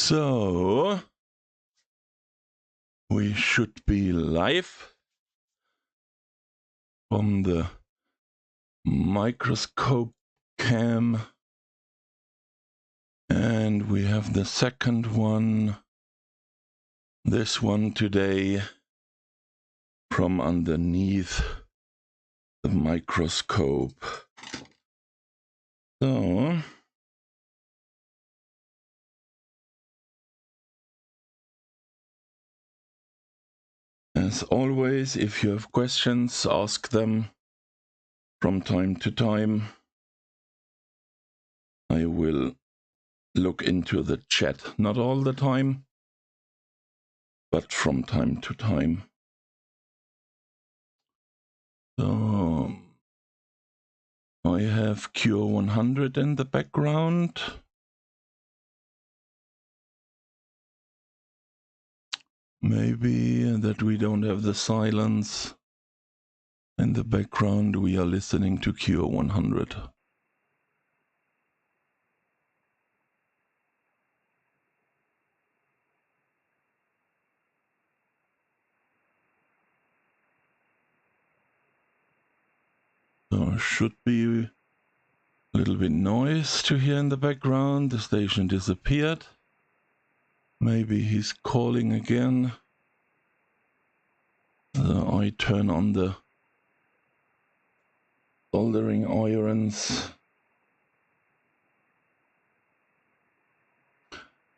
So we should be live from the microscope cam, and we have the second one, this one today, from underneath the microscope. So as always, if you have questions, ask them from time to time. I will look into the chat, not all the time, but from time to time. So I have Cure 100 in the background. Maybe that we don't have the silence in the background. We are listening to Cure 100. So should be a little bit noise to hear in the background. The station disappeared. Maybe he's calling again. I turn on the soldering irons.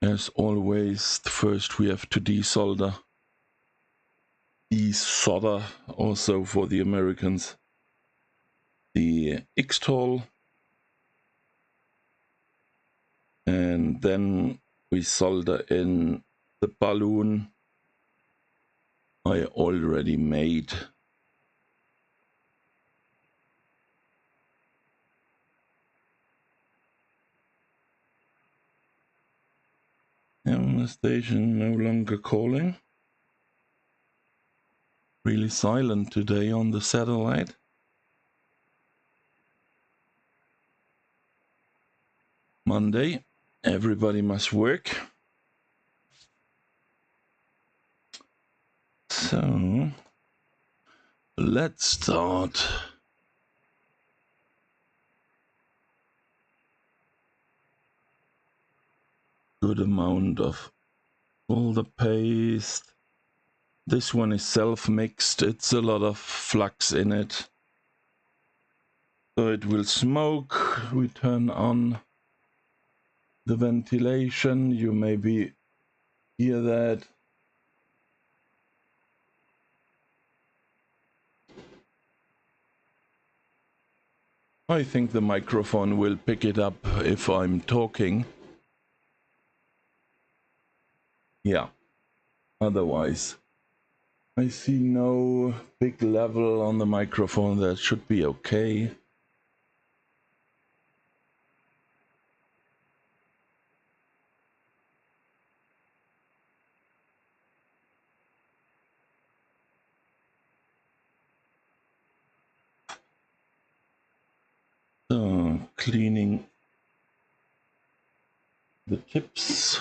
As always, first we have to desolder. Desolder, also for the Americans, the X-Toll. And then we solder in the balloon I already made. And the station no longer calling. Really silent today on the satellite. Monday, everybody must work. So let's start. Good amount of solder paste. This one is self-mixed. It's a lot of flux in it. So it will smoke. We turn on the ventilation. You maybe hear that. I think the microphone will pick it up if I'm talking. Yeah, otherwise I see no big level on the microphone. That should be okay. So, cleaning the tips.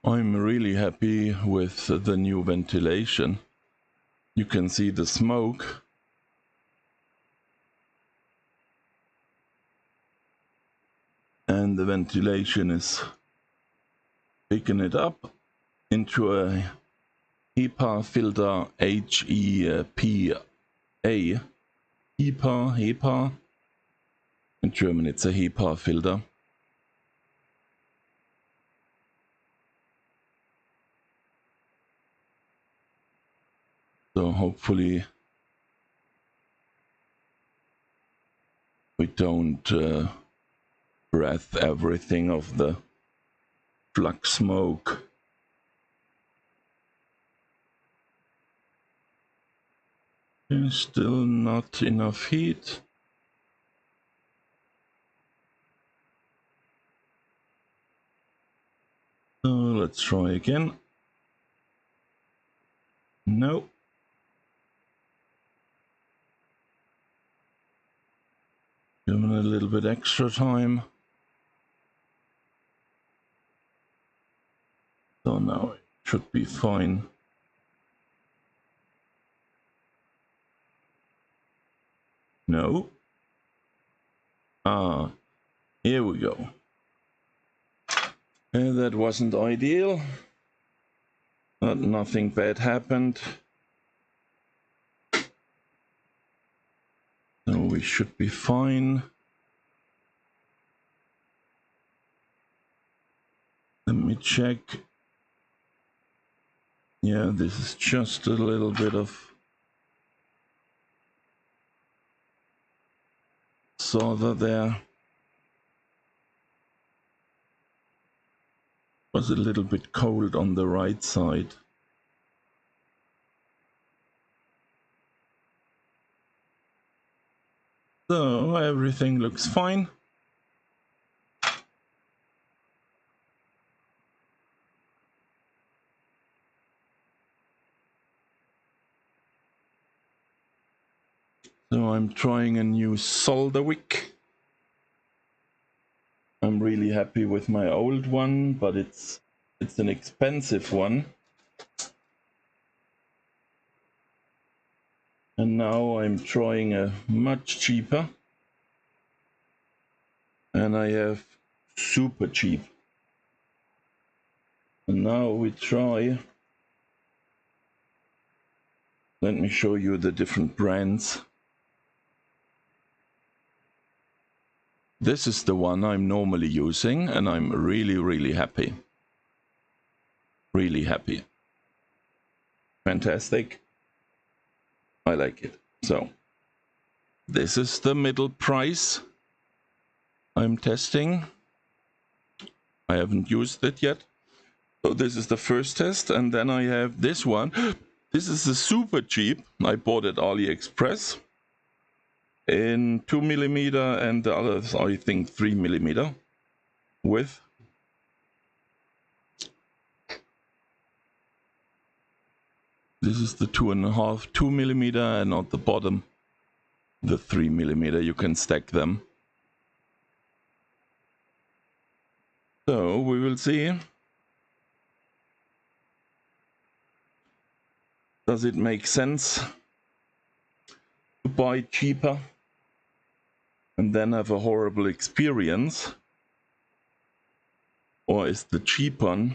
I'm really happy with the new ventilation. You can see the smoke. And the ventilation is picking it up into a HEPA filter, HEPA. HEPA. In German it's a HEPA filter. So hopefully we don't breath everything of the flux smoke. There's still not enough heat. So let's try again. No. Give it a little bit extra time. So now it should be fine. No. Ah, here we go. And that wasn't ideal, but nothing bad happened. So we should be fine. Let me check. Yeah, this is just a little bit of solder there. Was a little bit cold on the right side. So everything looks fine. So I'm trying a new solder wick. I'm really happy with my old one, but it's an expensive one. And now I'm trying a much cheaper. And I have super cheap. And now we try. Let me show you the different brands. This is the one I'm normally using, and I'm really, really happy. Really happy. Fantastic. I like it. So, this is the middle price I'm testing. I haven't used it yet. So this is the first test, and then I have this one. This is a super cheap. I bought it AliExpress in 2mm, and the others, I think, 3mm width. This is the 2.5 and at the bottom the 3mm. You can stack them. So we will see. Does it make sense to buy cheaper and then have a horrible experience? Or is the cheap one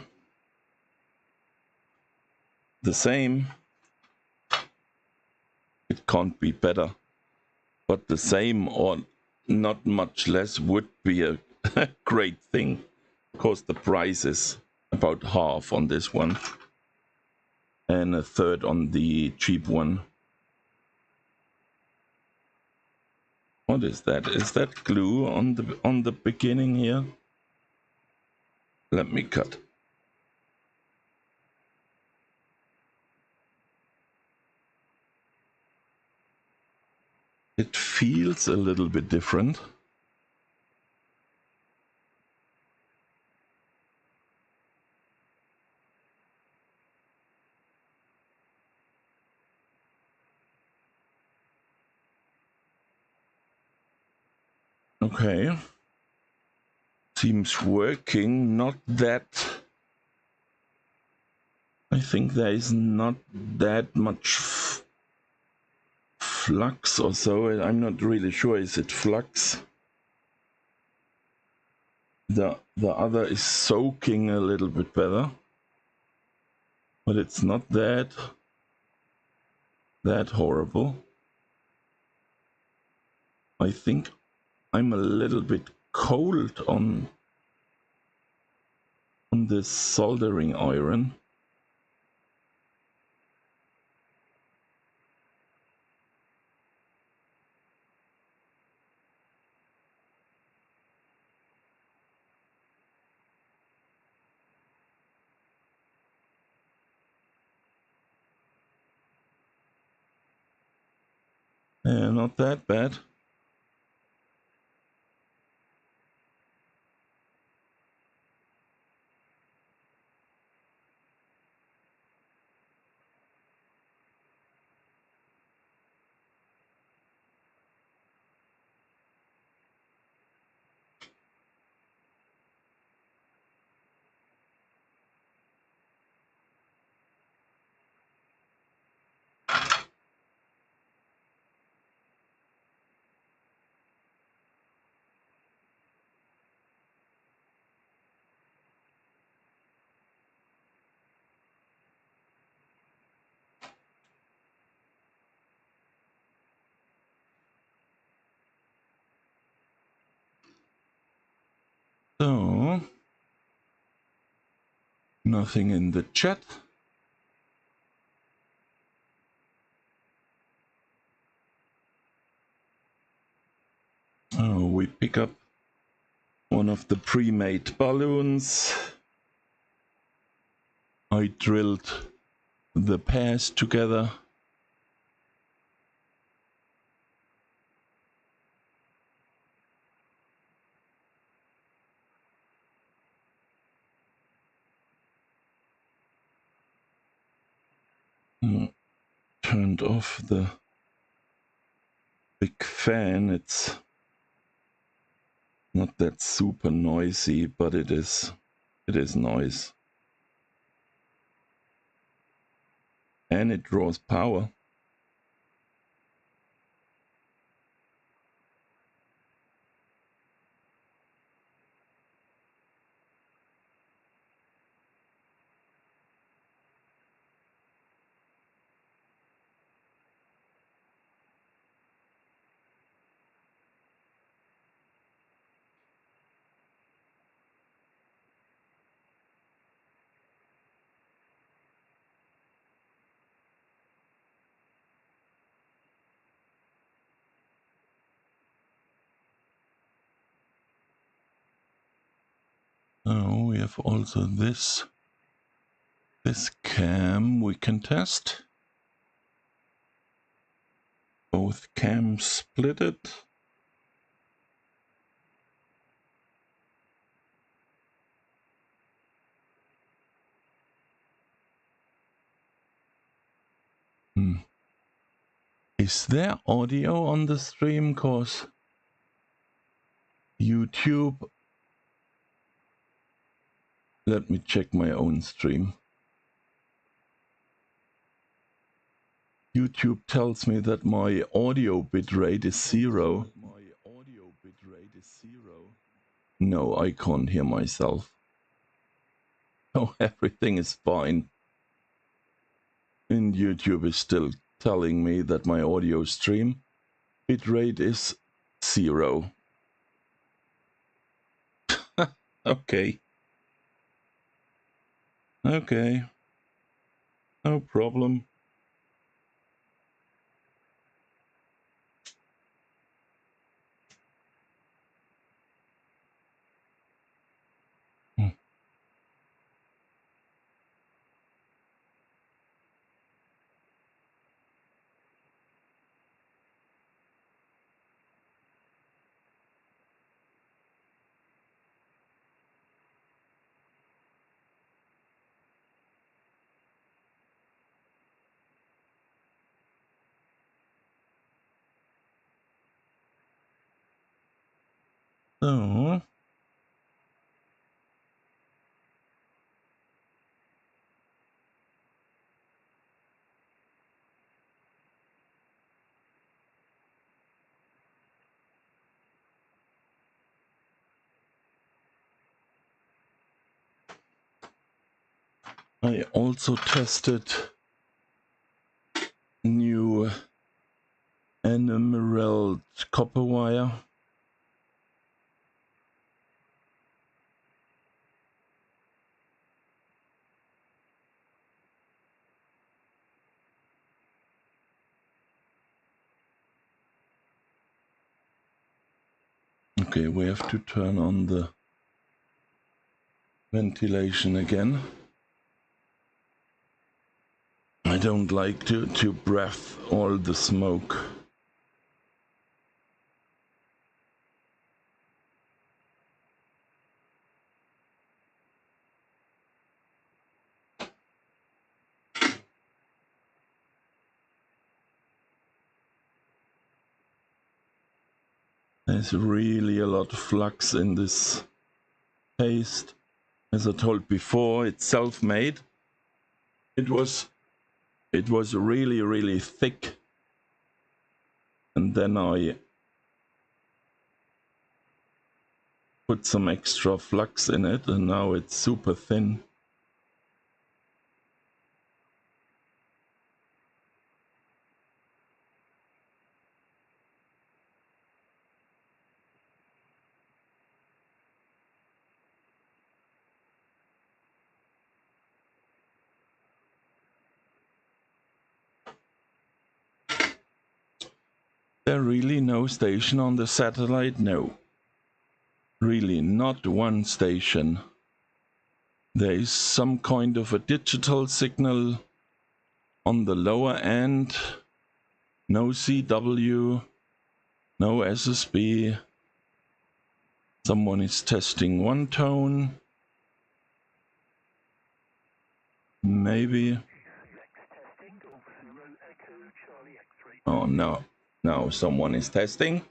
the same? It can't be better. But the same or not much less would be a great thing. Of course, the price is about half on this one and a third on the cheap one. What is that? Is that glue on the beginning here? Let me cut. It feels a little bit different. Okay. Seems working. Not that. I think there is not that much flux or so. I'm not really sure. Is it flux? The other is soaking a little bit better, but it's not that horrible. I think I'm a little bit cold on this soldering iron. Not that bad. So, nothing in the chat. Oh, we pick up one of the pre-made balloons. I drilled the pairs together. Turned off the big fan. It's not that super noisy, but it is noise. And it draws power. Oh, we have also this cam we can test. Both cams split it. Is there audio on the stream? Cause YouTube. Let me check my own stream. YouTube tells me that my audio bitrate is 0. No, I can't hear myself. Oh, everything is fine. And YouTube is still telling me that my audio stream bitrate is 0. Okay. Okay. No problem. So, I also tested new emerald copper wire. Okay, we have to turn on the ventilation again. I don't like to breath all the smoke. There's really a lot of flux in this paste. As I told before, it's self-made. It was really thick, and then I put some extra flux in it, and now it's super thin. There really no station on the satellite? No. Really not one station. There is some kind of a digital signal on the lower end. No CW, no SSB. Someone is testing one tone. Maybe. Oh no. Now someone is testing.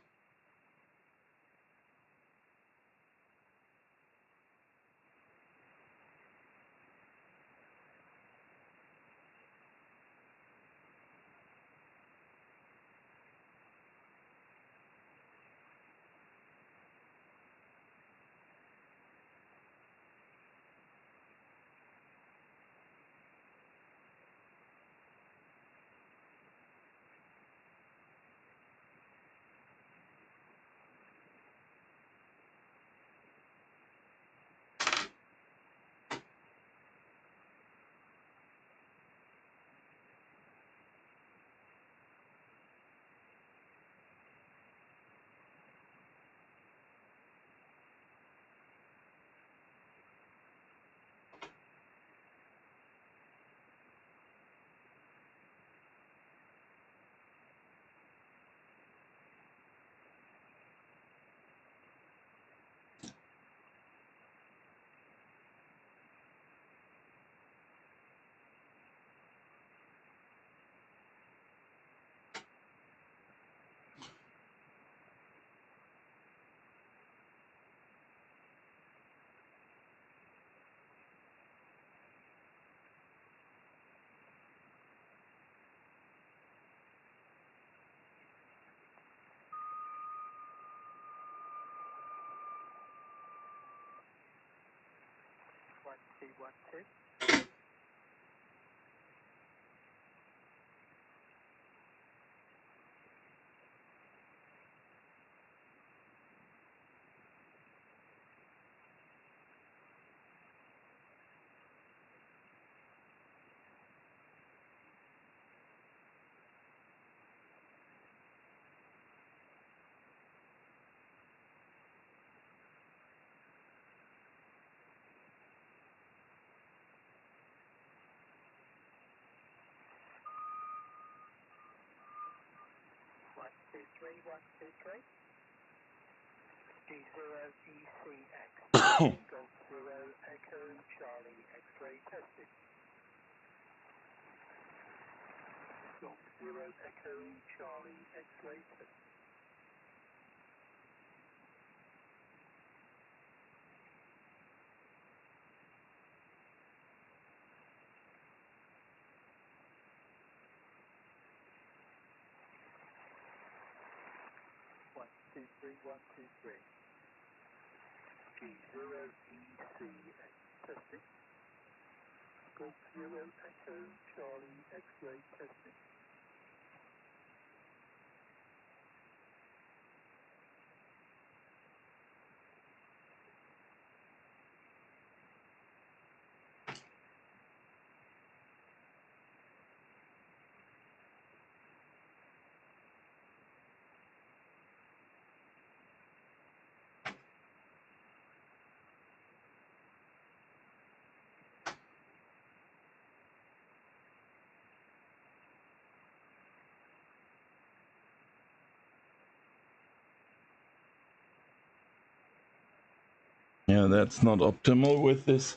Yeah, that's not optimal with this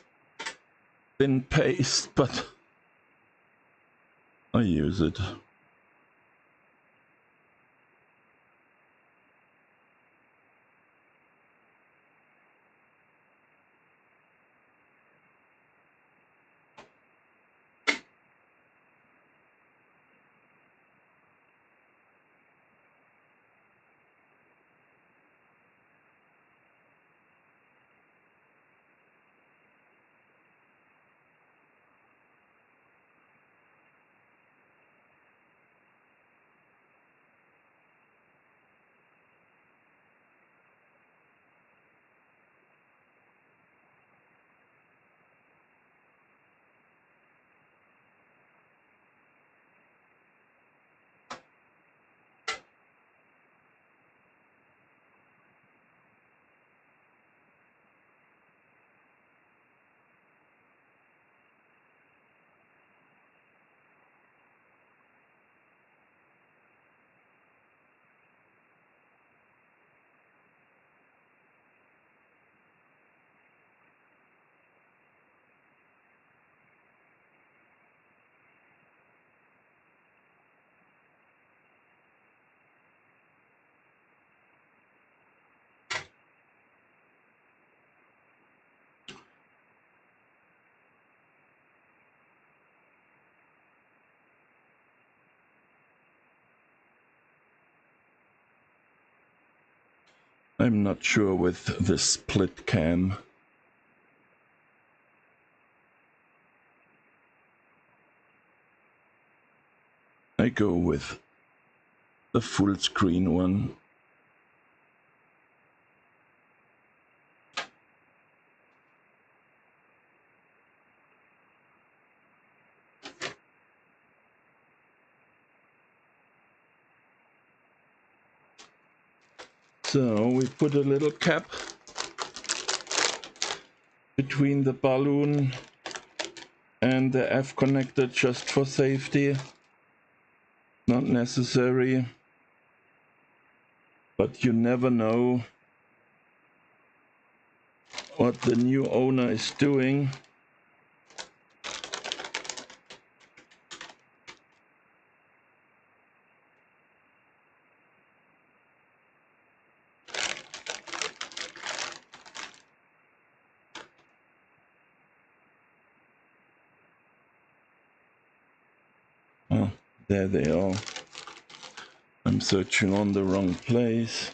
thin paste, but I use it. I'm not sure with the split cam. I go with the full screen one. So we put a little cap between the balloon and the F connector just for safety. Not necessary, but you never know what the new owner is doing. Oh, there they are. I'm searching on the wrong place.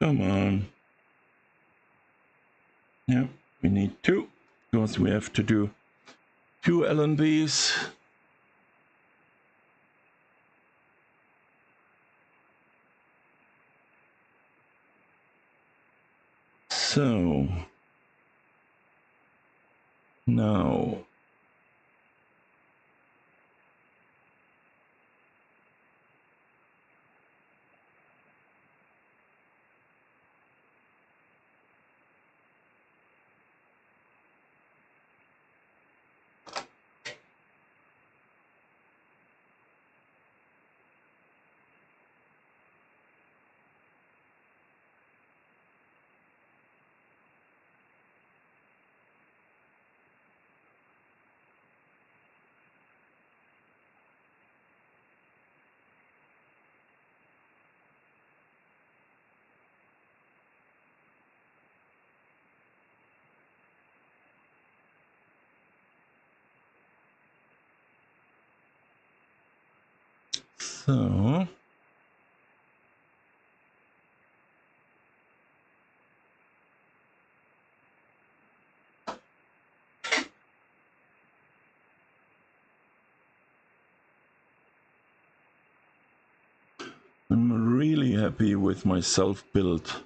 Come on. Yeah, we need two, because we have to do 2 LNBs. So now so I'm really happy with my self-built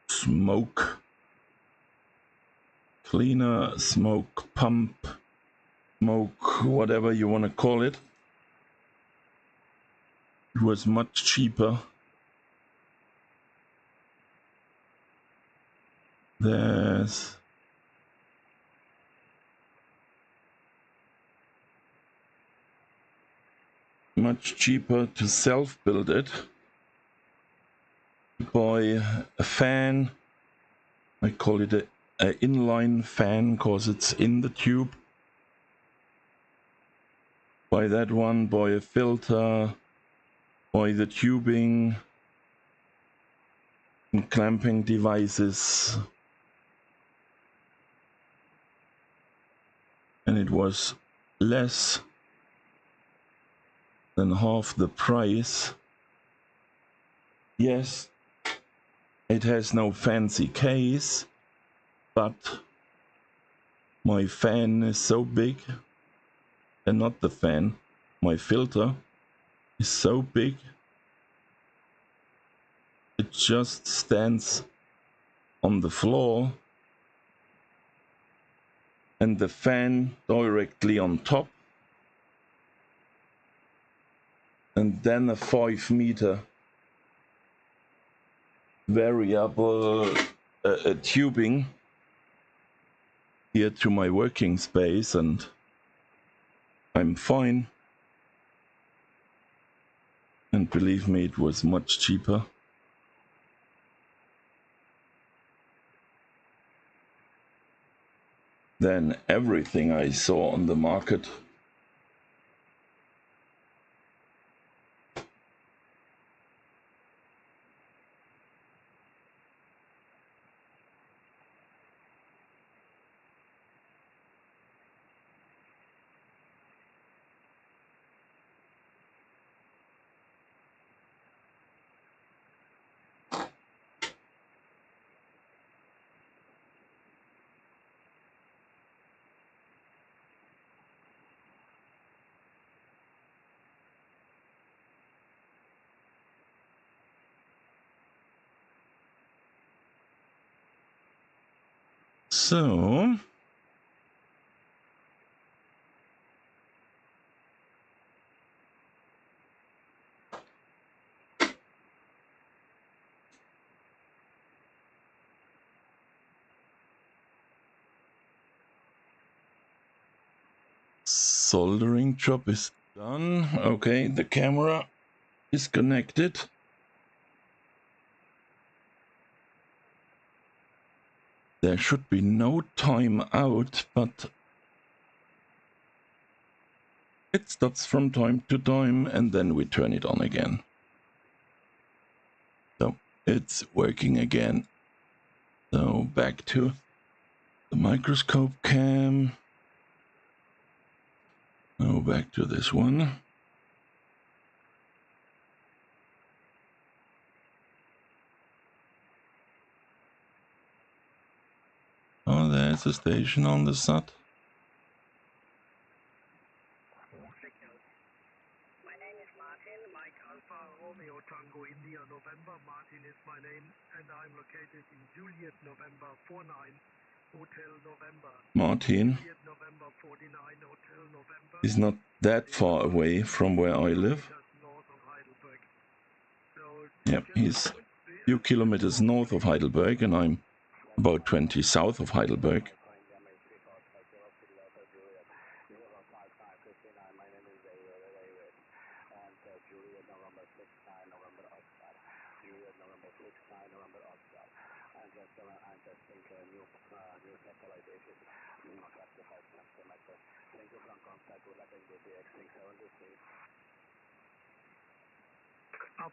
smoke cleaner, smoke pump, smoke whatever you want to call it. It was much cheaper. There's much cheaper to self-build it. Buy a fan. I call it a inline fan because it's in the tube. Buy that one, buy a filter, buy the tubing and clamping devices. And it was less than half the price. Yes, it has no fancy case, but my fan is so big, and not the fan, my filter is so big, it just stands on the floor and the fan directly on top. and then a 5-meter variable tubing here to my working space, and I'm fine. And believe me, it was much cheaper. Than everything I saw on the market. So soldering job is done. Okay, the camera is connected. There should be no time out, but it stops from time to time and then we turn it on again. So it's working again. So back to the microscope cam. Now back to this one. Oh, there's a station on the SAT. My name is Martin, Mike Alpha, Romeo Tango India November. Martin is my name, and I'm located in Juliet November 49 Hotel November. Martin Juliet November 49 Hotel November. Is not that far away from where I live. North of Heidelberg. So Yep, he's a few kilometers north of Heidelberg, and I'm about 20 south of Heidelberg.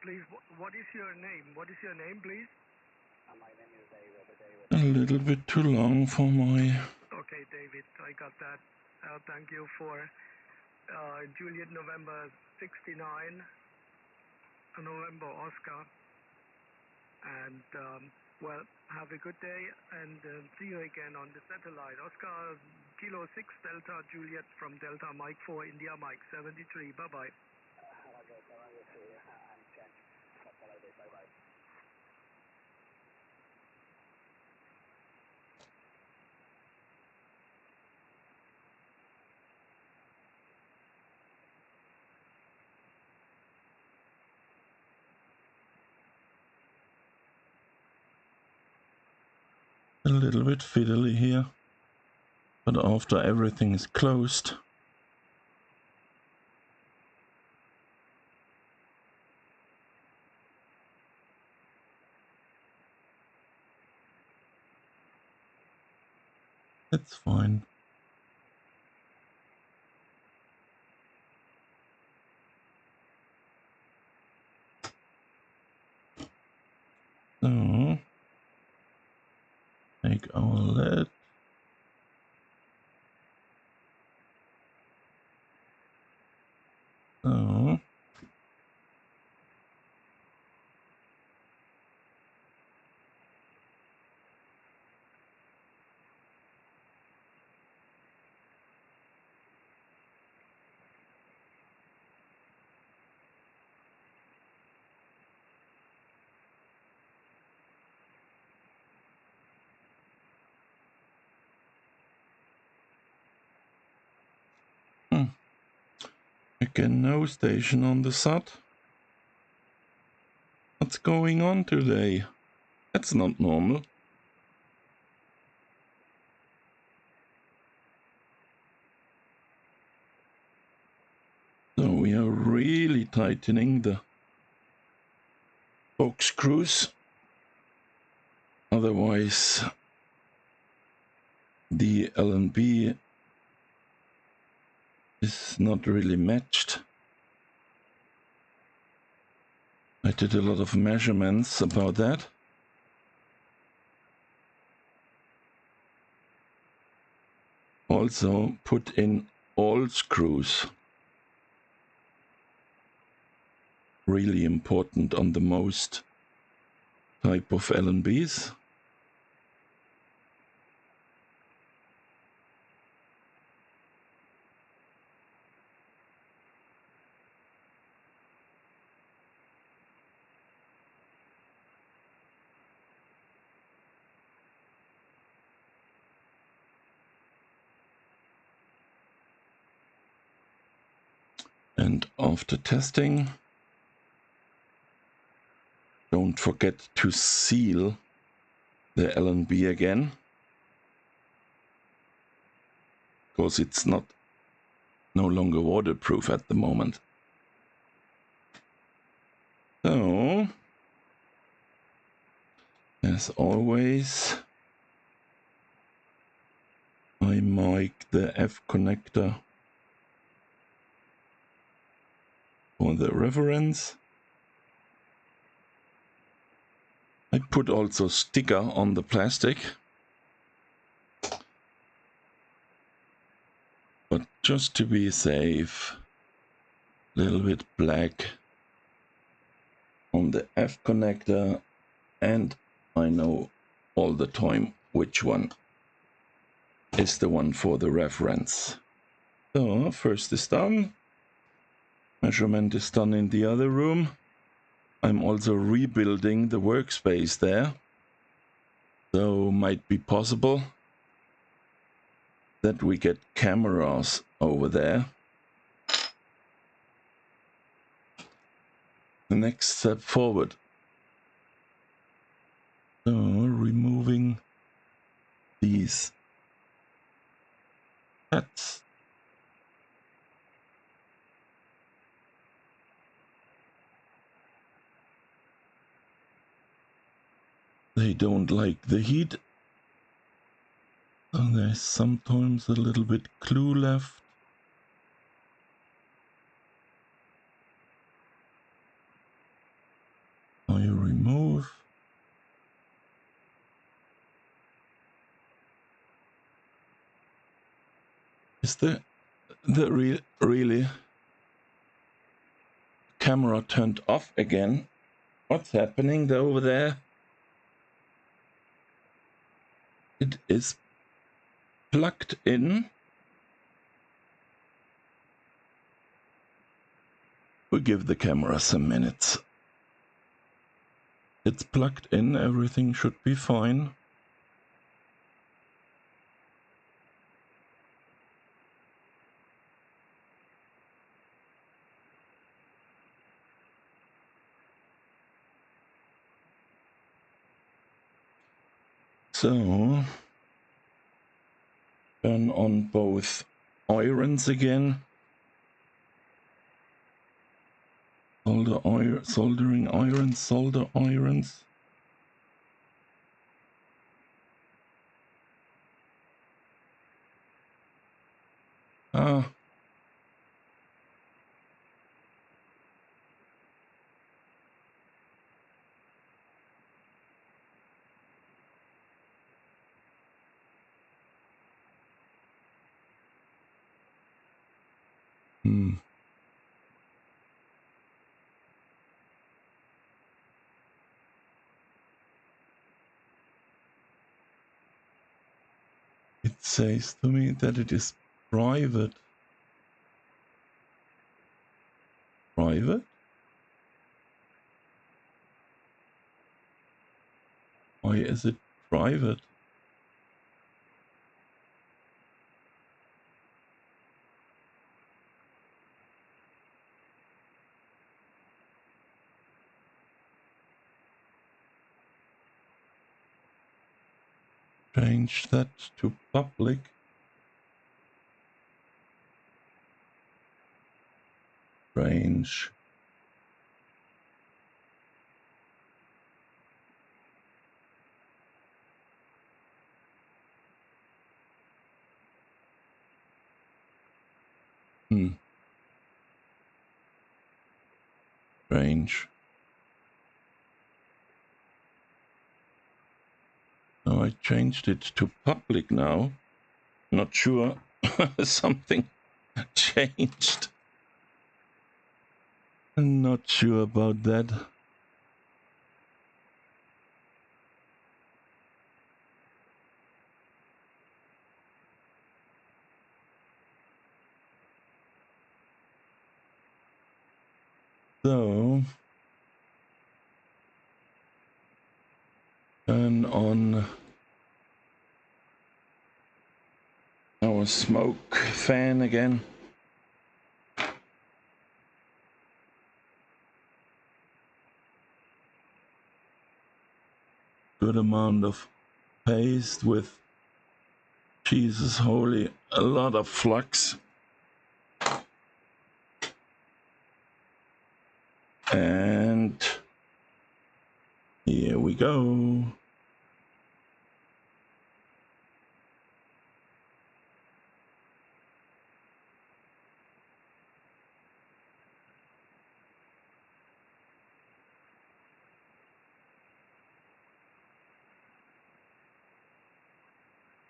Please, what is your name? What is your name, please? My name is David. A little bit too long for my... Okay, David, I got that. Thank you for Juliet November 69, November Oscar. And, well, have a good day and see you again on the satellite. Oscar Kilo 6 Delta Juliet from Delta Mike 4 India Mike 73. Bye-bye. A little bit fiddly here, but after everything is closed, it's fine. So, take our lead. So, Again, no station on the SAT. What's going on today? That's not normal. So we are really tightening the box screws. Otherwise, the LNB is not really matched. I did a lot of measurements about that. Also put in all screws. Really important on the most type of LNBs. And after testing, don't forget to seal the LNB again, because it's no longer waterproof at the moment. So, as always, I mark the F connector for the reference. I put also sticker on the plastic, but just to be safe, a little bit black on the F connector, and I know all the time which one is the one for the reference. So first is done. Measurement is done in the other room. I'm also rebuilding the workspace there. So might be possible that we get cameras over there. The next step forward. So removing these hats. They don't like the heat. So there's sometimes a little bit glue left. I remove. Is the really camera turned off again? What's happening over there? It is plugged in. We give the camera some minutes. It's plugged in, everything should be fine. So, turn on both irons again. Soldering irons, solder irons. Ah. It says to me that it is private. Private? Why is it private? Change that to public. Range. Range. Oh, I changed it to public now. Not sure. Something changed. I'm not sure about that. So, turn on our smoke fan again. Good amount of paste with, Jesus holy, a lot of flux. And here we go.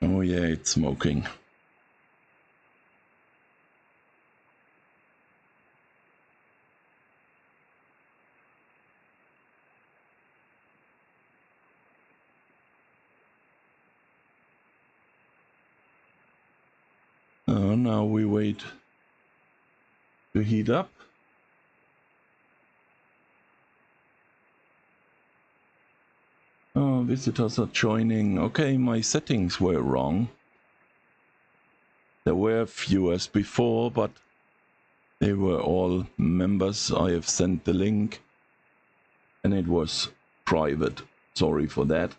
Oh yeah, it's smoking. Oh, now we wait to heat up. Oh, visitors are joining. Okay, my settings were wrong. There were viewers before, but they were all members. I have sent the link and it was private. Sorry for that.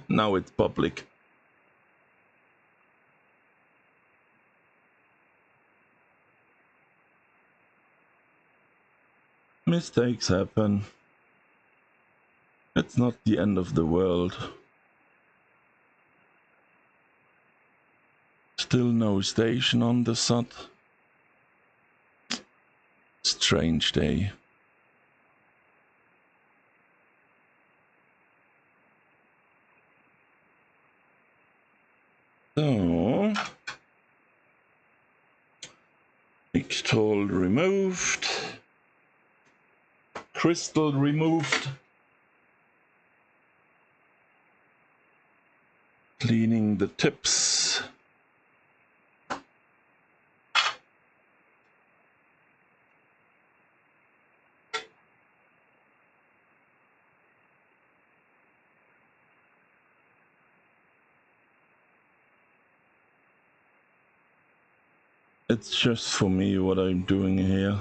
Now it's public. Mistakes happen. It's not the end of the world. Still no station on the SAT. Strange day. So, Ictol removed. Crystal removed. Cleaning the tips. It's just for me what I'm doing here.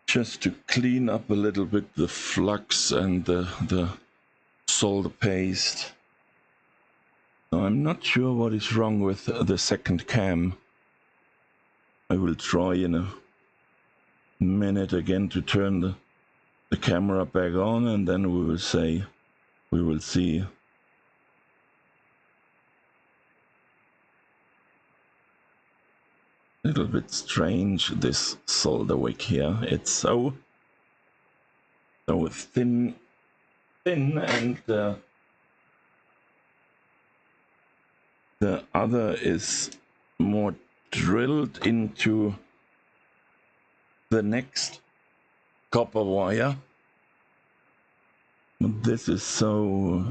Just to clean up a little bit the flux and the solder paste. I'm not sure what is wrong with the second cam. I will try in a minute again to turn the camera back on, and then we will see. A little bit strange, this solder wick here. It's so thin, and the other is more drilled into the next copper wire. This is so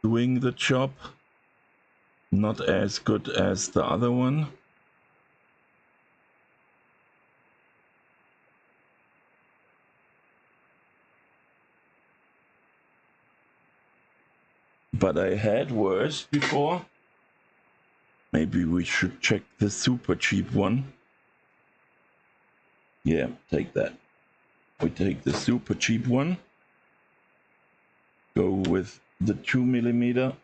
doing the job, not as good as the other one. But I had worse before. Maybe we should check the super cheap one. Yeah, take that. We take the super cheap one. Go with the 2mm.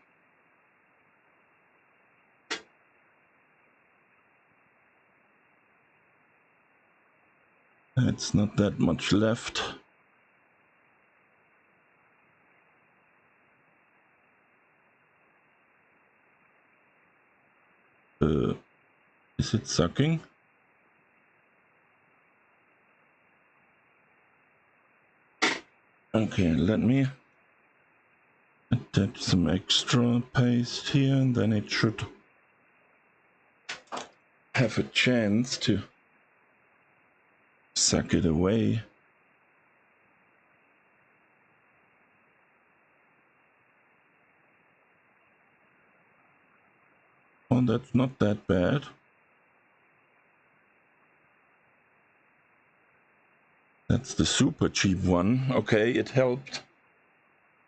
It's not that much left. Is it sucking? Okay, let me attach some extra paste here, and then it should have a chance to suck it away. Oh, that's not that bad. That's the super cheap one. Okay, it helped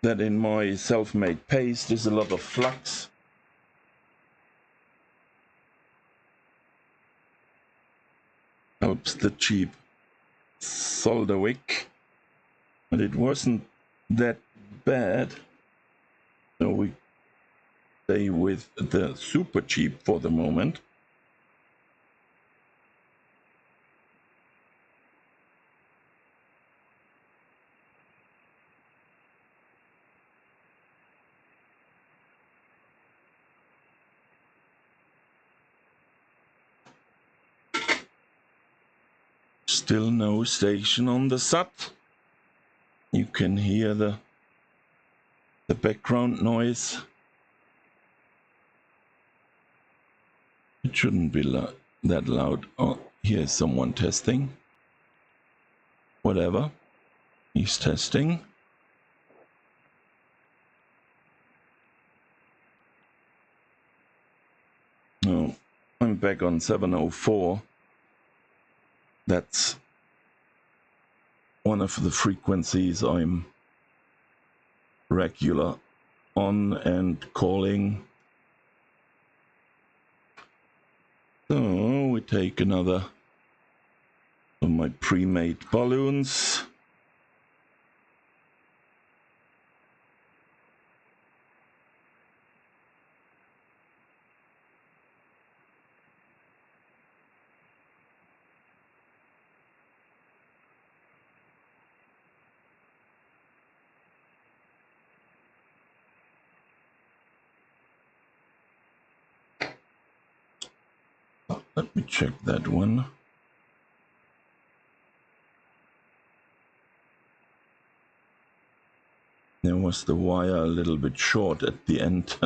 that in my self-made paste is a lot of flux. Helps the cheap solder wick. But it wasn't that bad. So we stay with the super cheap for the moment. Still no station on the SAT. You can hear the background noise. It shouldn't be that loud. Oh, here's someone testing. Whatever. He's testing. Oh, I'm back on 704. That's one of the frequencies I'm regular on and calling. So we take another of my pre-made balloons. Let me check that one. There was the wire a little bit short at the end.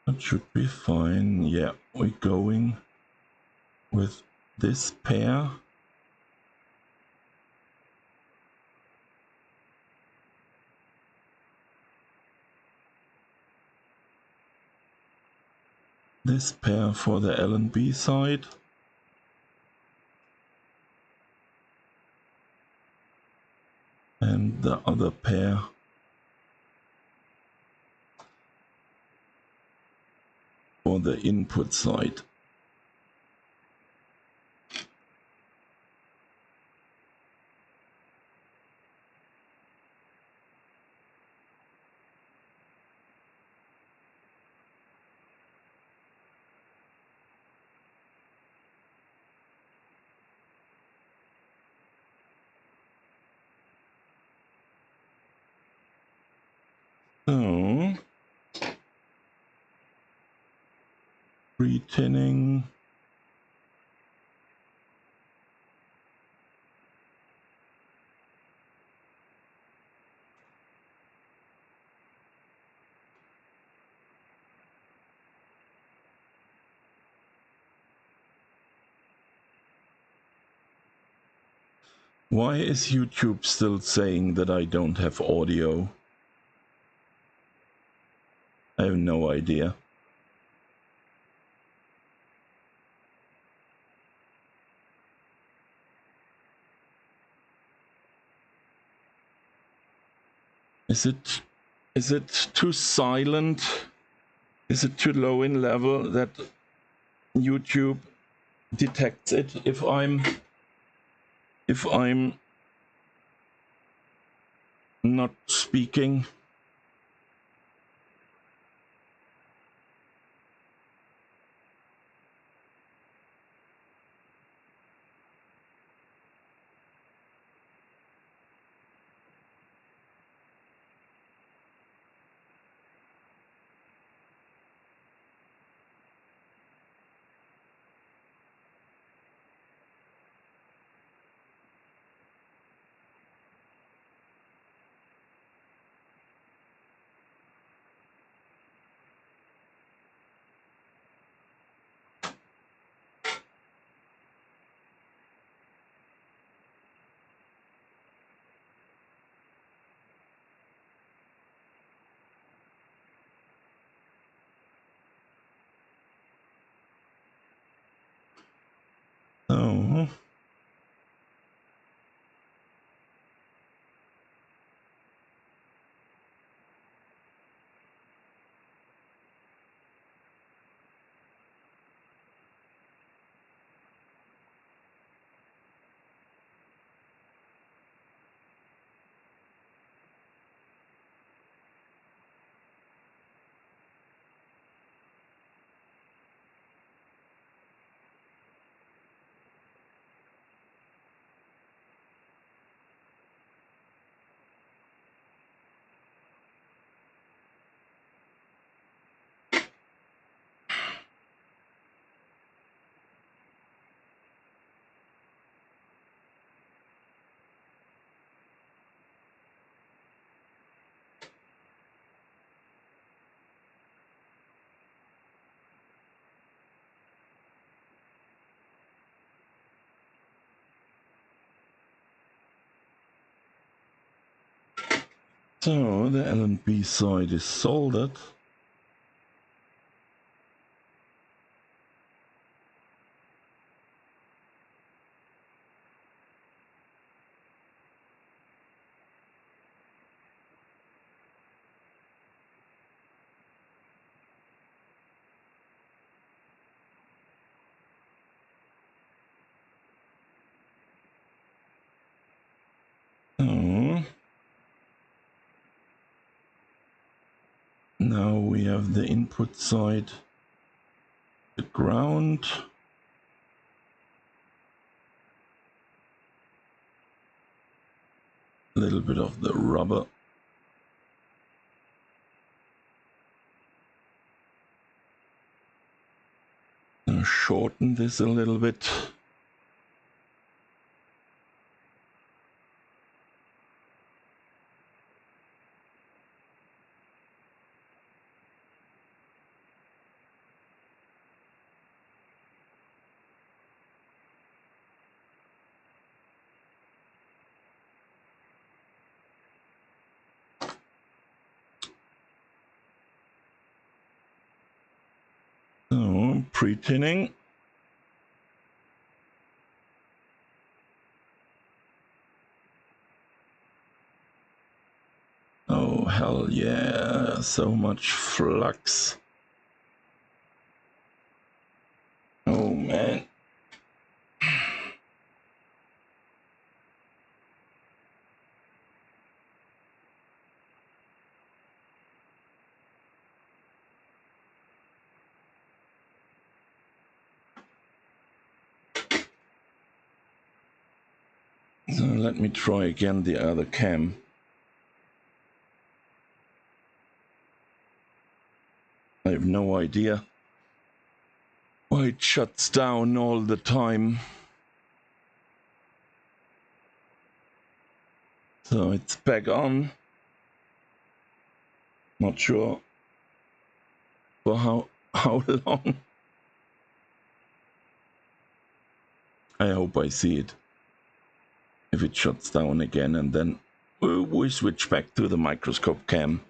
That should be fine. Yeah, we're going with this pair. This pair for the LNB side. And the other pair for the input side. So, re-tinning. Why is YouTube still saying that I don't have audio? I have no idea. Is it too silent? Is it too low in level that YouTube detects it if I'm not speaking? Oh. So the LNB side is soldered. Oh. Now we have the input side, the ground. A little bit of the rubber. Shorten this a little bit. So, pre-tinning. Oh, hell yeah, so much flux. Oh, man. So let me try again the other cam. I have no idea why it shuts down all the time. So it's back on. Not sure for how long. I hope I see it. If it shuts down again, and then we switch back to the microscope cam.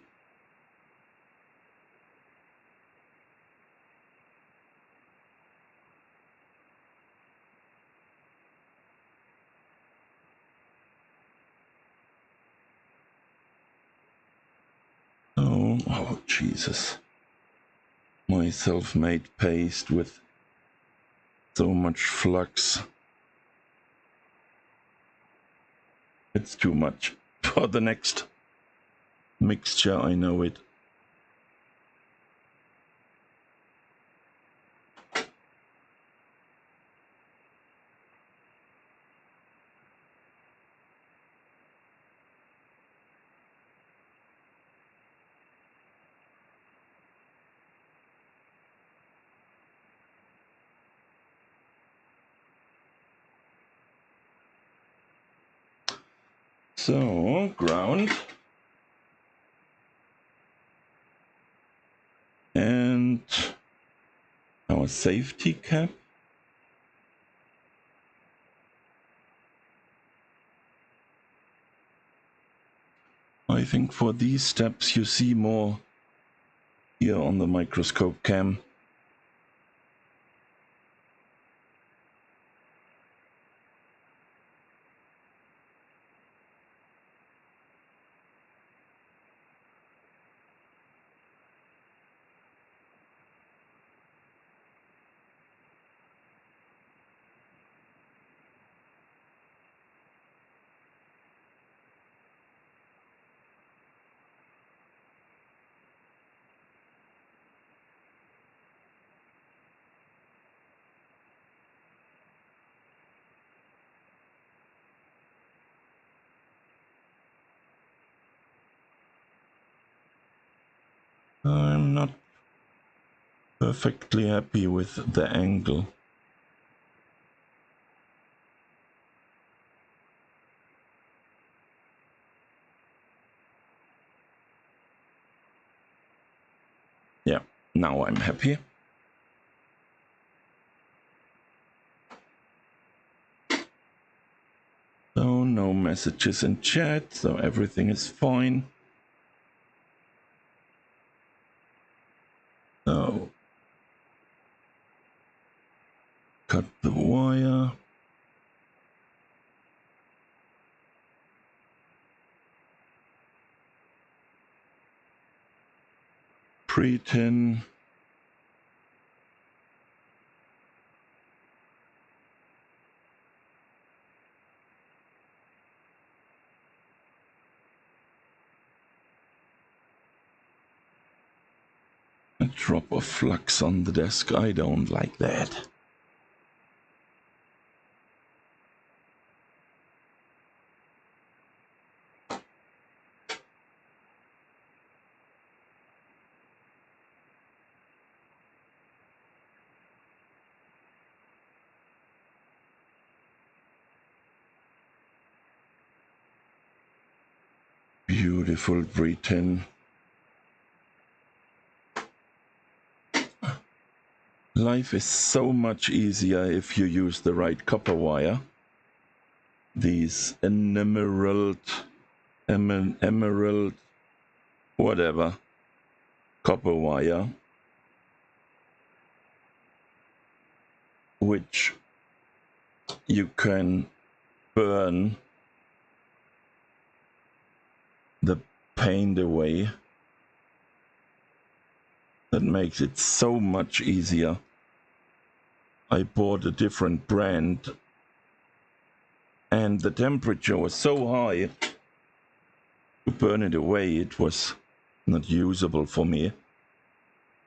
Oh, Jesus. My self-made paste with so much flux. It's too much for the next mixture, I know it. So, ground. And our safety cap. I think for these steps you see more here on the microscope cam. I'm not perfectly happy with the angle. Yeah, now I'm happy. So no messages in chat, so everything is fine. So cut the wire. Pre-tin. A drop of flux on the desk. I don't like that. Beautiful pre-tin. Life is so much easier if you use the right copper wire. These emerald, whatever, copper wire, which you can burn the paint away. That makes it so much easier. I bought a different brand and the temperature was so high to burn it away, it was not usable for me.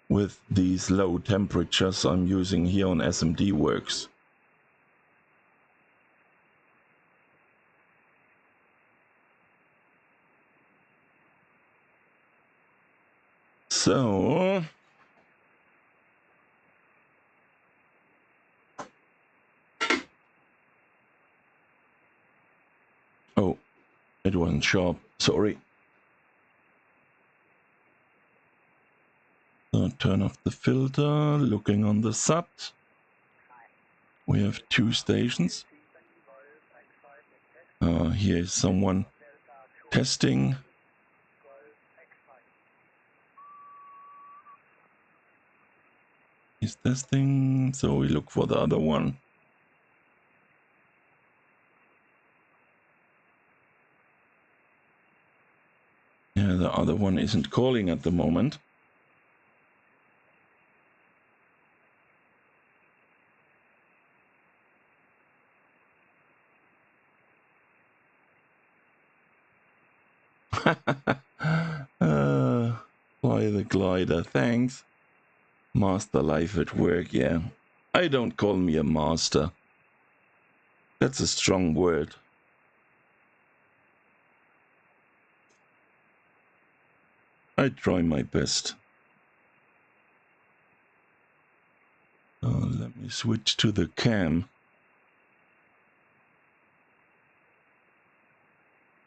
With these low temperatures I'm using here on SMD works. So oh, it wasn't sharp, sorry. So turn off the filter, looking on the SAT. We have 2 stations. Here is someone testing. He's testing, so we look for the other one. Yeah, the other one isn't calling at the moment. Fly the glider, thanks. Master life at work, yeah. I don't call me a master. That's a strong word. I try my best. Let me switch to the cam.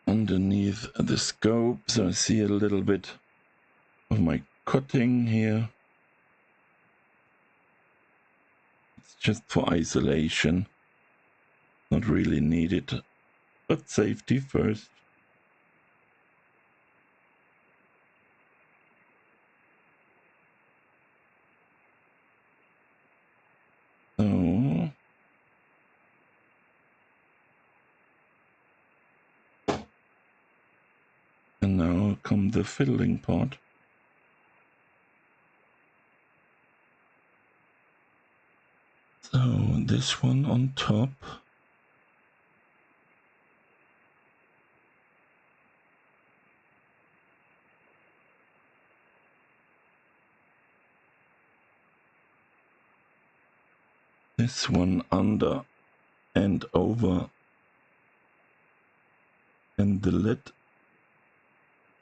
Underneath the scope, so I see a little bit of my cutting here. It's just for isolation. Not really needed, but safety first. So, and now come the fiddling part. So this one on top. This one under and over. And the lid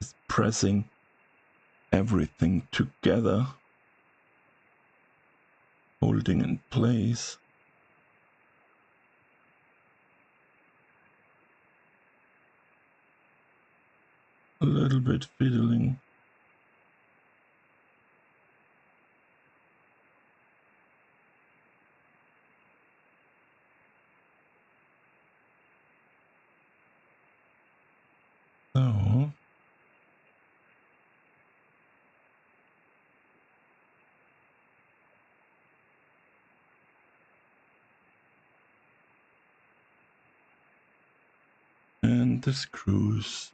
is pressing everything together, holding in place. A little bit fiddling. So, and the screws.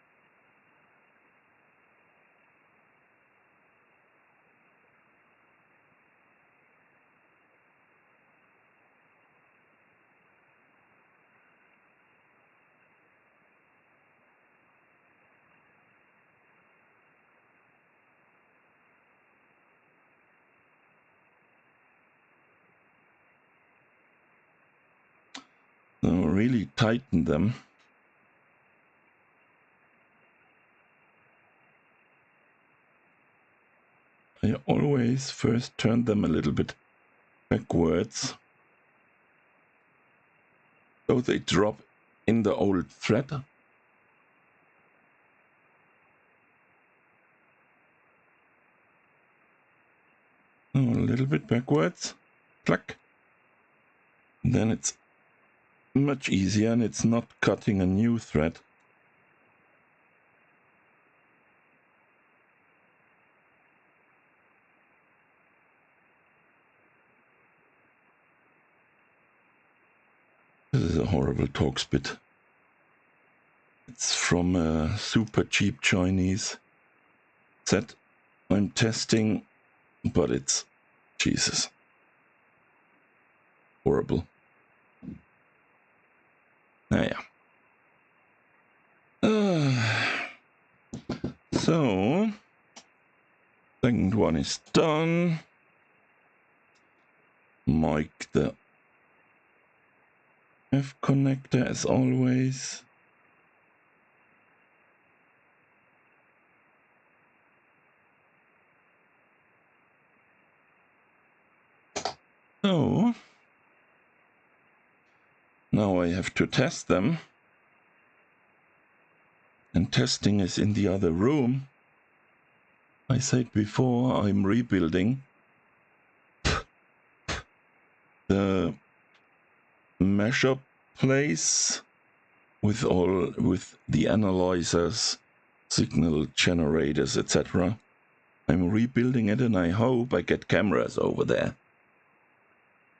So really tighten them. I always first turn them a little bit backwards, so they drop in the old thread. A little bit backwards, clack. Then it's much easier and it's not cutting a new thread. This is a horrible talk spit. It's from a super cheap Chinese set I'm testing, but it's, Jesus, horrible. Naja. So, second one is done. Mic the F connector as always. So, now I have to test them. And testing is in the other room. I said before, I'm rebuilding the measure place with the analyzers, signal generators, etc. I'm rebuilding it and I hope I get cameras over there.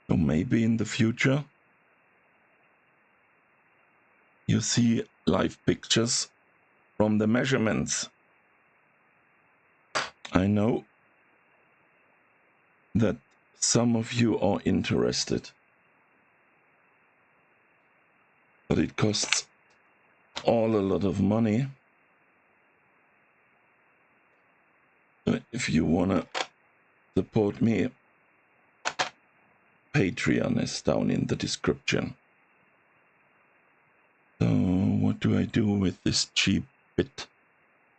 So maybe in the future you see live pictures from the measurements. I know that some of you are interested, but it costs all a lot of money. If you wanna support me, Patreon is down in the description. So what do I do with this cheap bit?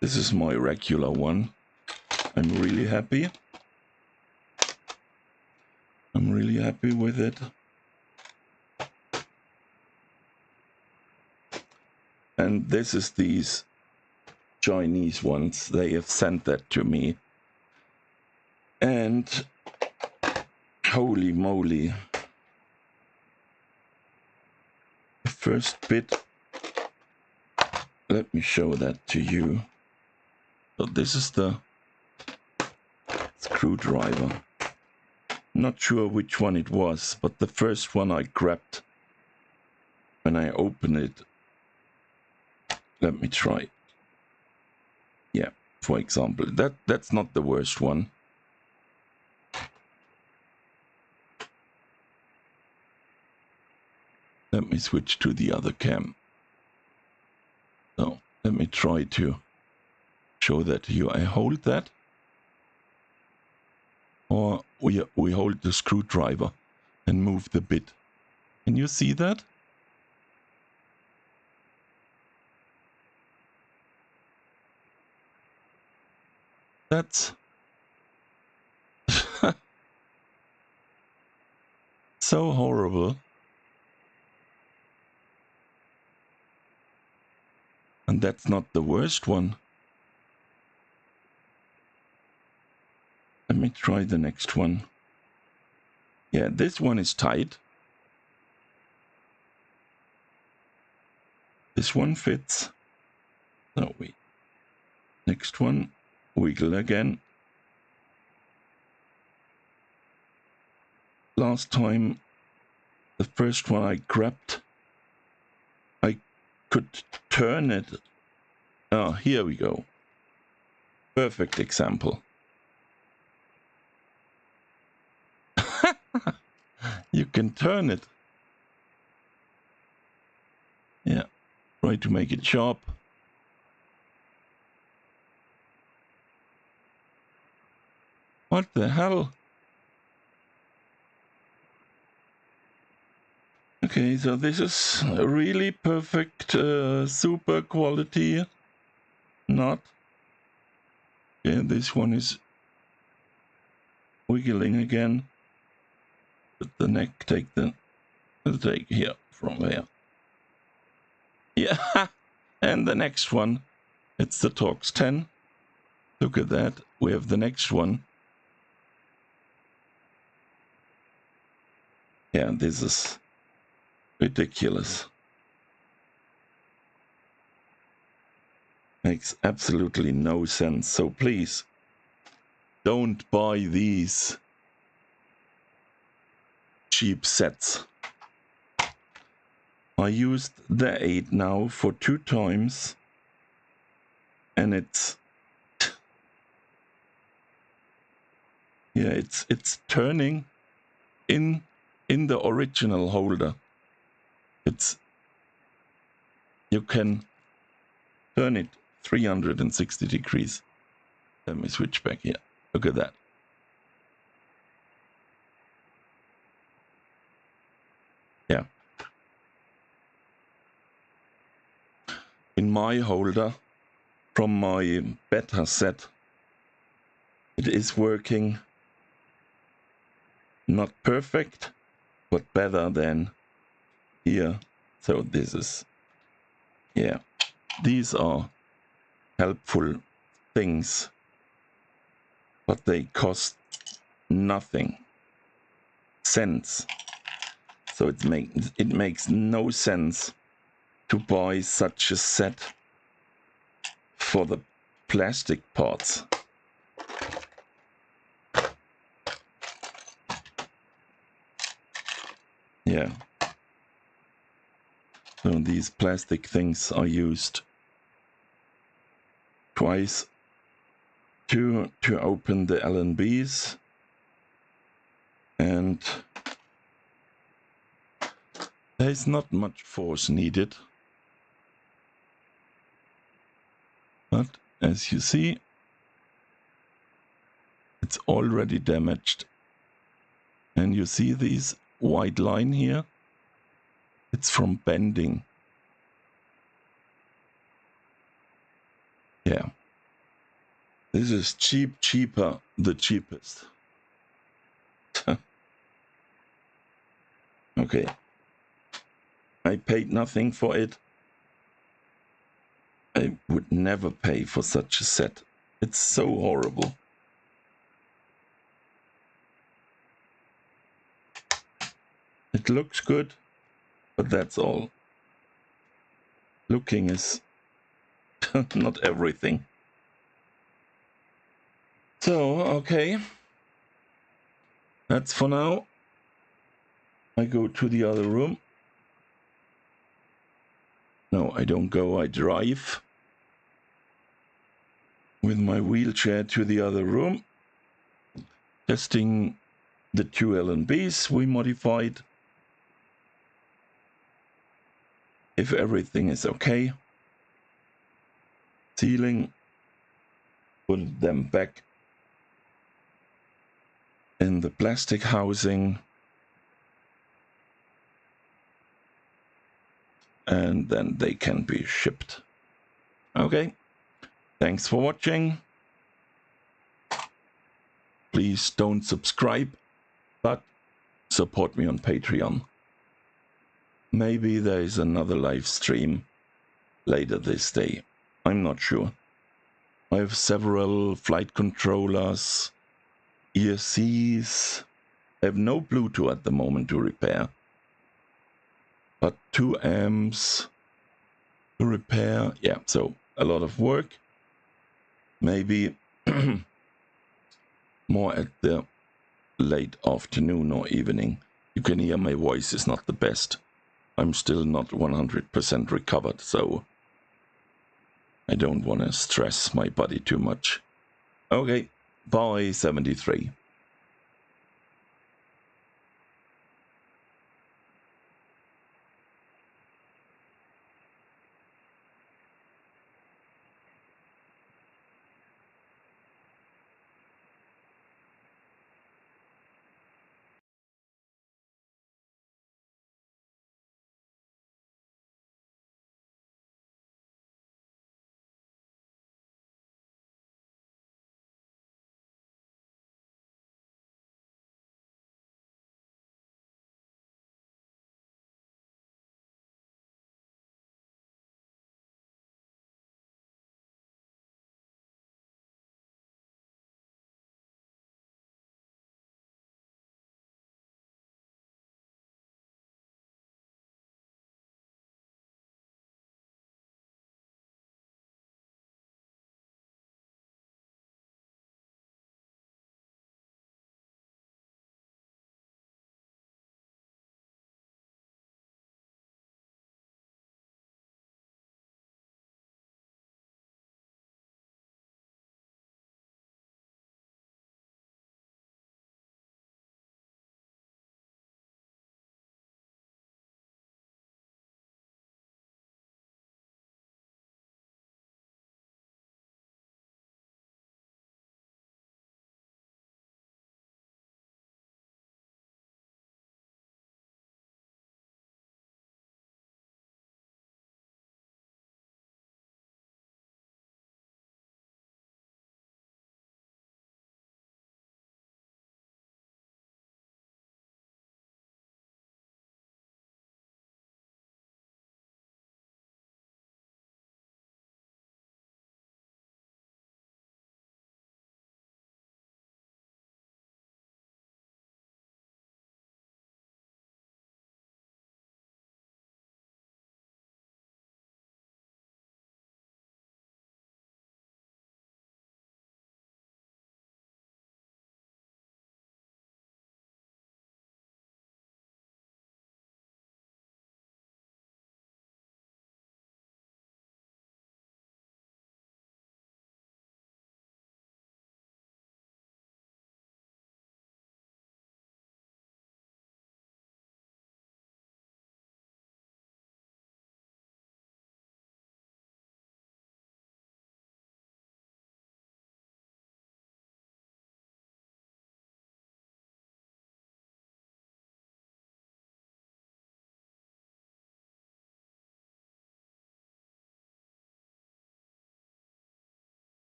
This is my regular one. I'm really happy. I'm really happy with it. And this is these Chinese ones. They have sent that to me. And holy moly. The first bit, let me show that to you. So this is the screwdriver. Not sure which one it was, but the first one I grabbed when I opened it. Let me try. Yeah, for example, that's not the worst one. Let me switch to the other cam. So let me try to show that to you. I hold that, or we hold the screwdriver and move the bit. Can you see that? That's so horrible. And that's not the worst one. Let me try the next one. Yeah, this one is tight. This one fits. So wait. Next one, wiggle again. Last time, the first one I grabbed, I could turn it. Oh, here we go. Perfect example. You can turn it. Yeah, try to make it sharp. What the hell? Okay, so this is a really perfect, super quality knot. Yeah, this one is wiggling again. But the neck, take here from there. Yeah, and the next one, it's the Torx 10. Look at that. We have the next one. Yeah, this is ridiculous. Makes absolutely no sense. So please, don't buy these cheap sets. I used the 8 now for 2 times, and it's turning in the original holder. You can turn it 360 degrees. Let me switch back here. Look at that. Yeah. In my holder from my beta set, it is working. Not perfect, but better than here. So this is, yeah, these are helpful things, but they cost nothing cents. So it makes no sense to buy such a set for the plastic parts. Yeah. So these plastic things are used twice to open the LNBs, and there's not much force needed, but as you see, it's already damaged. And you see this white line here? It's from bending. Yeah. This is cheaper, the cheapest. Okay. I paid nothing for it. I would never pay for such a set. It's so horrible. It looks good, but that's all. Looking is not everything. So, okay. That's for now. I go to the other room. No, I don't go, I drive with my wheelchair to the other room, testing the 2 LNBs we modified. If everything is okay, sealing, put them back in the plastic housing, and then they can be shipped. Okay, thanks for watching. Please don't subscribe, but support me on Patreon. Maybe there is another live stream later this day. I'm not sure. I have several flight controllers, ESCs. I have no Bluetooth at the moment to repair, but 2 amps to repair. Yeah, so a lot of work. Maybe more at the late afternoon or evening. You can hear my voice is not the best. I'm still not 100% recovered, so I don't want to stress my body too much. Okay, bye 73.